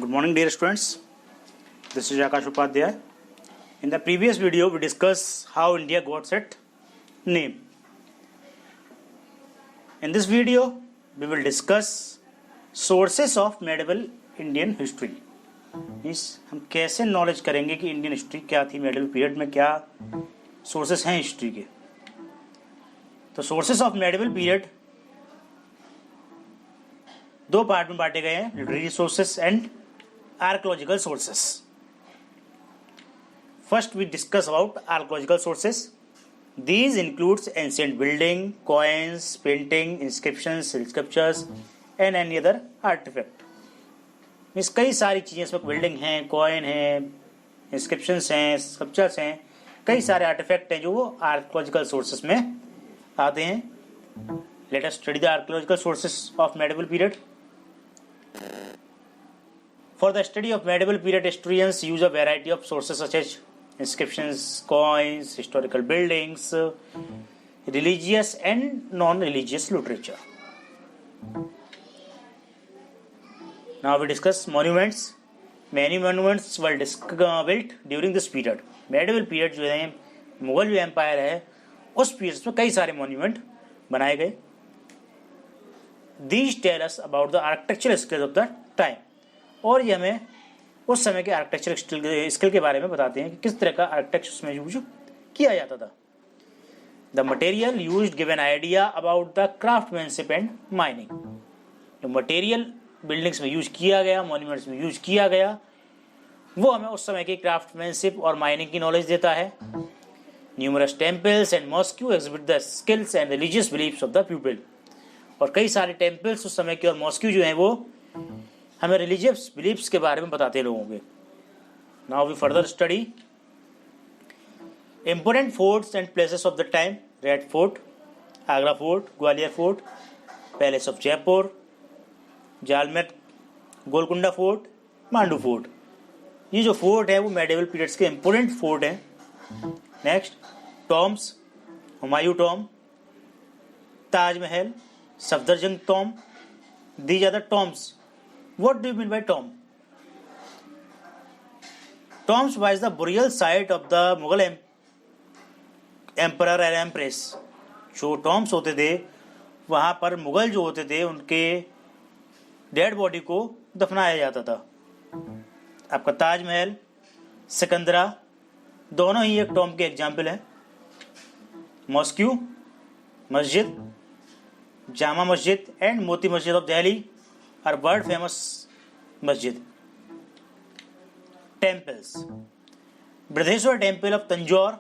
Good morning, dear students. This is Akash Upadhyay. In the previous video, we discussed how India got its name. In this video, we will discuss sources of medieval Indian history. Means हम कैसे knowledge करेंगे कि Indian history क्या थी, medieval period में क्या sources हैं history के. तो सोर्सेस ऑफ मेडिवल पीरियड दो पार्ट में बांटे गए हैं, literary sources and archaeological sources. First we discuss about archaeological sources. These includes ancient building, coins, painting, inscriptions, sculptures and any other artifact. Means कई सारी चीज़ें इसमें बिल्डिंग हैं, कॉइन हैं, इंस्क्रिप्शंस हैं, स्कल्पचर्स हैं, कई सारे आर्टिफैक्ट हैं जो वो आर्कोलॉजिकल सोर्सेस में आते हैं. Let us study the archaeological sources of medieval period. For the study of medieval period, historians use a variety of sources such as inscriptions, coins, historical buildings, religious and non-religious literature. Now we discuss monuments. Many monuments were built during this period. Medieval period जो है, मुगल जो empire है, उस period में कई सारे monument बनाए गए. These tell us about the architectural skills of the time. और ये हमें उस समय के आर्किटेक्चर स्किल के बारे में बताते हैं कि किस तरह का आर्किटेक्चर उसमें यूज किया जाता था. The material used give an idea about the craftsmanship and mining. जो मटेरियल बिल्डिंग्स में यूज किया गया, मॉन्यूमेंट्स में यूज किया गया, वो हमें उस समय की क्राफ्टमैनशिप और माइनिंग की नॉलेज देता है. Numerous temples and mosque exhibit the skills and religious beliefs of the people. और कई सारे टेम्पल्स उस समय के और मॉस्क्यू जो हैं वो हमें रिलीजियस बिलीफ्स के बारे में बताते हैं लोगों के. Now we further study important forts and places of the time. Red fort, Agra fort, Gwalior fort, palace of Jaipur, जालमेर, Golconda fort, Mandu fort. ये जो फोर्ट है वो मेडिवल पीरियड्स के इंपोर्टेंट फोर्ट हैं. Next Tom's, Humayun Tom, Taj Mahal, Safdarjung Tom. These are the Tom's. What do you mean by tomb? Tombs was the burial site of the Mughal emperor and empress. जो Tom's होते थे वहाँ पर मुगल जो होते थे उनके डेड बॉडी को दफनाया जाता था. आपका ताजमहल, सिकंदरा दोनों ही एक टॉम्ब के एग्जाम्पल हैं. मॉस्क्यू मस्जिद, Jama Masjid and Moti Masjid of Delhi are world famous masjid. Temples: Brihadeshwara temple of Tanjore,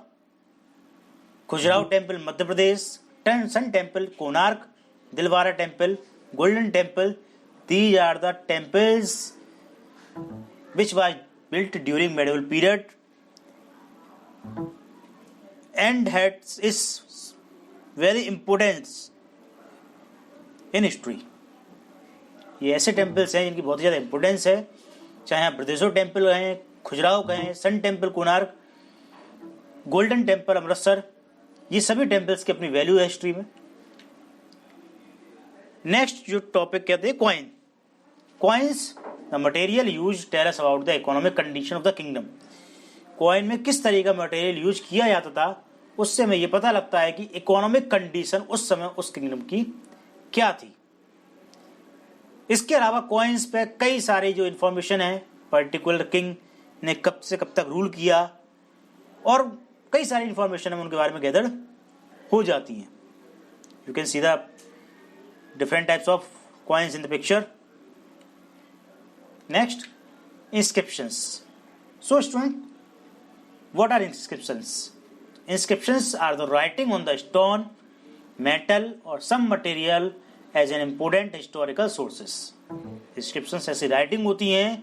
Khajuraho temple Madhya Pradesh, Sun Temple Konark, Dilwara temple, Golden Temple. These are the temples which was built during medieval period and had its very importance in history. ये ऐसे temples हैं जिनकी बहुत ही ज़्यादा importance है, चाहे आप Brihadeshwara temple कहें, खजुराहो कहें, Sun Temple Konark, Golden Temple Amritsar. ये सभी टेम्पल्स की अपनी वैल्यू है हिस्ट्री में. नेक्स्ट जो टॉपिक कहते हैं coin. Coins the material use tell us about the economic condition of the kingdom. Coin में किस तरह का मटेरियल यूज किया जाता था उससे हमें ये पता लगता है कि इकोनॉमिक कंडीशन उस समय उस किंगडम की क्या थी. इसके अलावा कॉइन्स पे कई सारी जो इन्फॉर्मेशन है, पर्टिकुलर किंग ने कब से कब तक रूल किया, और कई सारी इन्फॉर्मेशन है उनके बारे में गैदर हो जाती हैं. You can see the different types of coins in the picture. Next inscriptions. So student, what are inscriptions? Inscriptions are the writing on the stone, metal और some material as an important historical sources. Inscriptions ऐसी writing होती हैं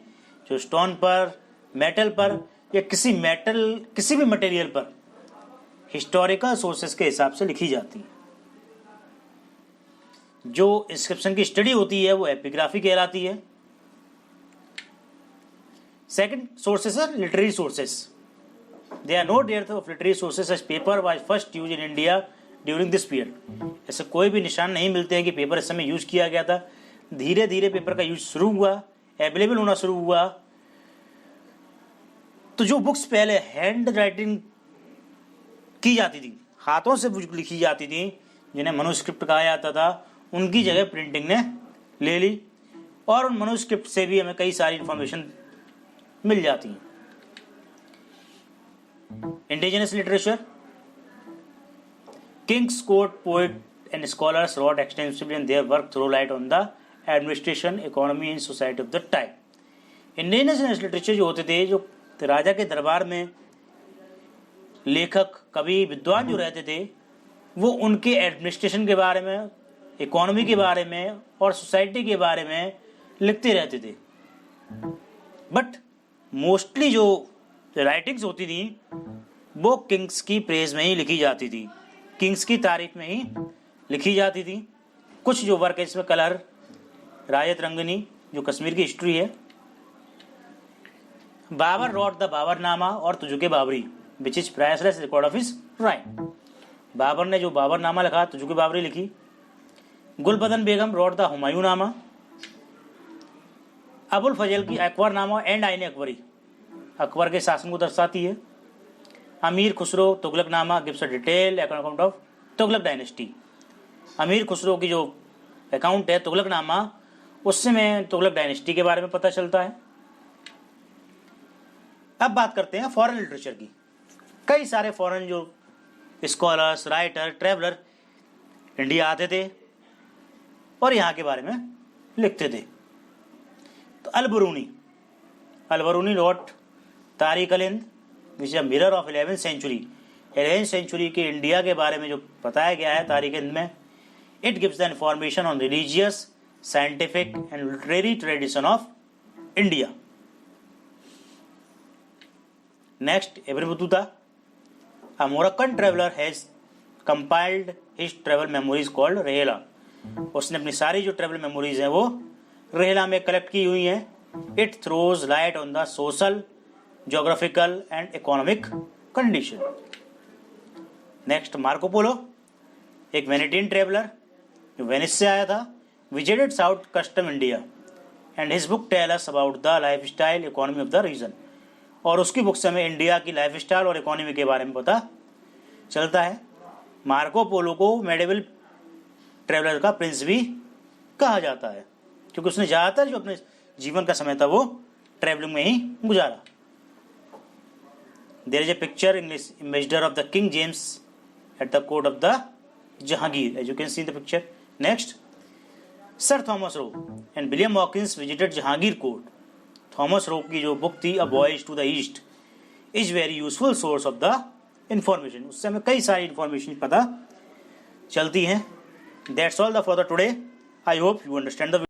जो stone पर, metal पर या किसी भी मटेरियल पर हिस्टोरिकल सोर्सेस के हिसाब से लिखी जाती हैं. जो इंस्क्रिप्शन की स्टडी होती है वो एपिग्राफी कहलाती है. Second sources are literary sources. They are no dearth of literary sources as paper was first used in India during this period. ऐसे कोई भी निशान नहीं मिलते हैं कि पेपर इस समय यूज किया गया था. धीरे धीरे पेपर का यूज शुरू हुआ अवेलेबल होना शुरू हुआ, तो जो बुक्स पहले हैंड राइटिंग की जाती थी, हाथों से लिखी जाती थी, जिन्हें मनुस्क्रिप्ट कहा जाता था, उनकी जगह प्रिंटिंग ने ले ली और उन मनुस्क्रिप्ट से भी हमें कई सारी इंफॉर्मेशन मिल जाती है। Indigenous literature, Kings court poet and scholars wrote extensively in their work throw light on the administration, economy and society of the time. Indigenous literature जो होते थे, जो राजा के दरबार में लेखक कवि विद्वान जो रहते थे, वो उनके एडमिनिस्ट्रेशन के बारे में, इकोनॉमी के बारे में और सोसाइटी के बारे में लिखते रहते थे। बट मोस्टली जो राइटिंग्स होती थी वो किंग्स की प्रेज में ही लिखी जाती थी, किंग्स की तारीफ में ही लिखी जाती थी। कुछ जो वर्क है इसमें कलर, रायत रंगनी जो कश्मीर की हिस्ट्री है, बाबर रॉट द बाबरनामा और Tuzuk Baburi which is priceless record of his write. Babur ने जो बाबरनामा लिखा, तुजुके बाबरी लिखी। Gulbadan Begum wrote the Humayunnama. अबुल फजल की अकबरनामा एंड आईने अकबरी अकबर के शासन को दर्शाती है। अमीर Khusro Tughlaqnama gives a detail account of Tughlaq dynasty. अमीर खुसरो की जो अकाउंट है तुगलकनामा, उससे में तुगलक डायनेस्टी के बारे में पता चलता है। अब बात करते हैं फॉरेन लिटरेचर की। कई सारे फॉरेन जो स्कॉलर्स, राइटर, ट्रैवलर इंडिया आते थे और यहाँ के बारे में लिखते थे। तो Al-Biruni wrote Tarikh al-Hind which is a mirror of 11th century. 11th century के इंडिया के बारे में जो बताया गया है तारिक हिंद में, it gives the information on religious, scientific and literary tradition of India. Next, Ibn Battuta, a Moroccan traveller has compiled his travel memories called रहेला। उसने अपनी सारी जो ट्रेवल मेमोरीज हैं वो रहेला में कलेक्ट की हुई हैं। It throws light on the social, geographical and economic condition. Next, Marco Polo, एक वेनेटियन ट्रेवलर जो वेनिस से आया था, visited south custom India and his book tell us about the lifestyle economy of the region. और उसकी book से हमें India की लाइफ स्टाइल और इकोनॉमी के बारे में पता चलता है। मार्को पोलो को मेडिवल ट्रेवलर का प्रिंस भी कहा जाता है, क्योंकि उसने ज़्यादातर जो अपने जीवन का समय था वो ट्रेवलिंग में ही गुजारा। There is a picture in image of the king James at the court of the Jahangir, as you can see the picture. Next, sir Thomas Roe and William Hawkins visited Jahangir court. Thomas Roe की जो book थी a voyage to the east is very useful source of the information. उससे हमें कई सारी information पता चलती हैं। That's all for the today. I hope you understand the